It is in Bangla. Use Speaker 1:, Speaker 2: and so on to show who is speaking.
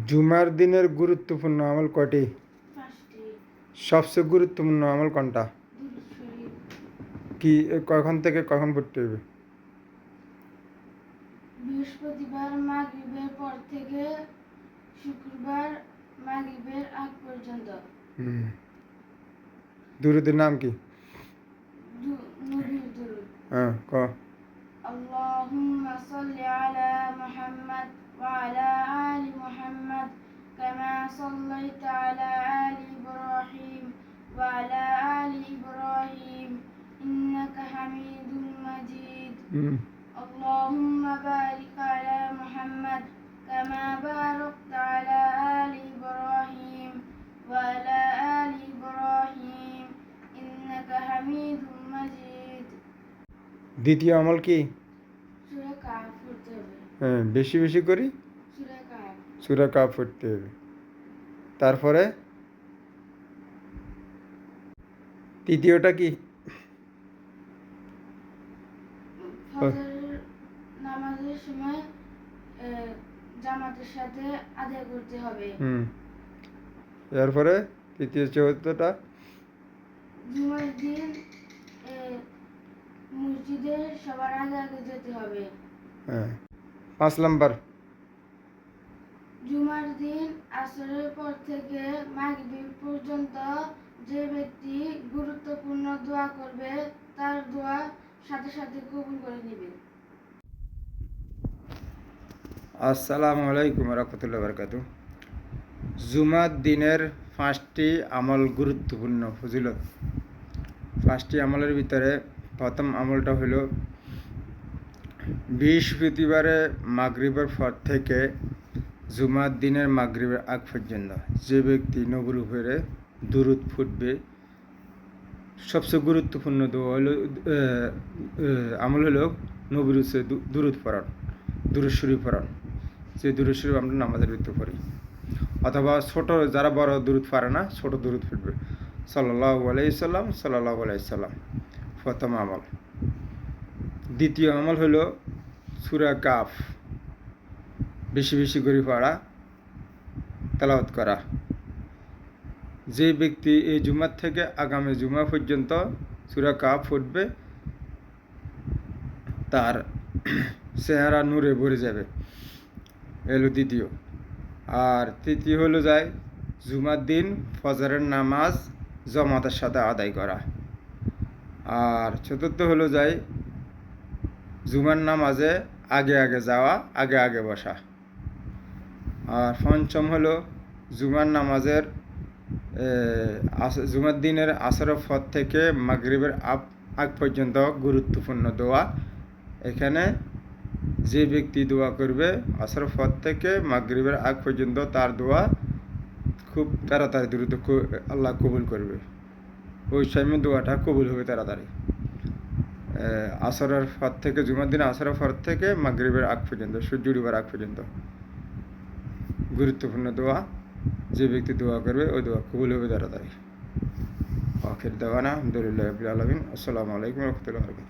Speaker 1: জুমার দিনের গুরুত্বপূর্ণ আমল কয়টি? সবচেয়ে গুরুত্বপূর্ণ আমল কোনটা? কি কখন থেকে কখন পড়তে হবে?
Speaker 2: বৃহস্পতিবার মাগরিবের পর থেকে শুক্রবার মাগরিবের আগ পর্যন্ত।
Speaker 1: দুরুদের নাম কি?
Speaker 2: নবীর দুরূদ।
Speaker 1: ক
Speaker 2: আল্লাহুম্মা সাল্লি আলা মুহাম্মাদ ওয়া আলা আলি মুহাম্মাদ কামা সাল্লাইতা আলা আলি ইব্রাহিম ওয়া আলা আলি ইব্রাহিম ইন্নাকা হামিদুম মাজিদ। আল্লাহুম্মা বারিক আলা মুহাম্মাদ কামা বারাকতা আলা আলি ইব্রাহিম ওয়া আলা আলি ইব্রাহিম ইন্নাকা হামিদুম মাজিদ।
Speaker 1: দ্বিতীয় আমল কি?
Speaker 2: সূরা কাহফ পড়তে হবে।
Speaker 1: বেশি বেশি করি সূরা কাহফ পড়তে হবে। তারপরে তৃতীয়টা কি?
Speaker 2: ফজরের নামাজের সময় জামাতের সাথে আদায় করতে হবে।
Speaker 1: এরপরে তৃতীয় চতুর্থটা
Speaker 2: জুমার দিন মসজিদে সবার আগে আগে যেতে হবে।
Speaker 1: 5 নাম্বার
Speaker 2: জুমার দিন আসরের পর থেকে মাগরিব পর্যন্ত যে ব্যক্তি গুরুত্বপূর্ণ দোয়া করবে তার দোয়া সাথে সাথে কবুল করে নেবে।
Speaker 1: আসসালামু আলাইকুম রাহমাতুল্লাহি ওয়া বারাকাতুহু। জুমার দিনের 5টি আমল গুরুত্বপূর্ণ ফজিলত। 5টি আমলের ভিতরে প্রথম আমলটা হলো বৃহস্পতিবারে মাগরিবের পর থেকে জুমার দিনের মাগরিবের আগ পর্যন্ত যে ব্যক্তি নবীর উপরে দুরূদ ফুটবে, সবচেয়ে গুরুত্বপূর্ণ দোয়া হলো আমল হলো নবীর উপরে দুরূদ পড়ান, দুরূদ শরীফ পড়ান। যে দুরূদ শরীফ আমরা নামাজের ভিতরে পড়ি, অথবা ছোট যারা বড় দুরূদ পারে না ছোট দুরূদ ফুটবে সাল্লাল্লাহু আলাইহি সাল্লাম সাল্লাল্লাহু আলাইহি সাল্লাম, প্রথম আমল। দ্বিতীয় আমল হলো সূরা কাহফ বেশি বেশি করে পড়া, তেলাওয়াত করা। যে ব্যক্তি এই জুমার থেকে আগামী জুমা পর্যন্ত সূরা কাহফ পড়বে তার চেহারা নূরে ভরে যাবে, এলো দ্বিতীয়। আর তৃতীয় হলো যায় জুমার দিন ফজরের নামাজ জামাতের সাথে আদায় করা। আর চতুর্থ হলো যায় জুমার নামাজে আগে আগে যাওয়া, আগে আগে বসা। আর পঞ্চম হলো জুমার নামাজের জুমার দিনের আসরের পর থেকে মাগরিবের আগ পর্যন্ত গুরুত্বপূর্ণ দোয়া। এখানে যে ব্যক্তি দোয়া করবে আসরের পর থেকে মাগরিবের আগ পর্যন্ত তার দোয়া খুব তাড়াতাড়ি দ্রুত আল্লাহ কবুল করবে। ওই সময় দোয়াটা কবুল হবে তাড়াতাড়ি। আসরের পর থেকে জুমার দিন আসরের পর থেকে মাগরিবের আগ পর্যন্ত, সূর্য ডুবার আগ পর্যন্ত গুরুত্বপূর্ণ দোয়া। যে ব্যক্তি দোয়া করবে ওই দোয়া কবুল হবে তাড়াতাড়ি। আখির দাওয়ানা আলহামদুলিল্লাহি রাব্বিল আলামিন। আসসালামু আলাইকুম ওয়া রাহমাতুল্লাহি ওয়া বারাকাতুহু।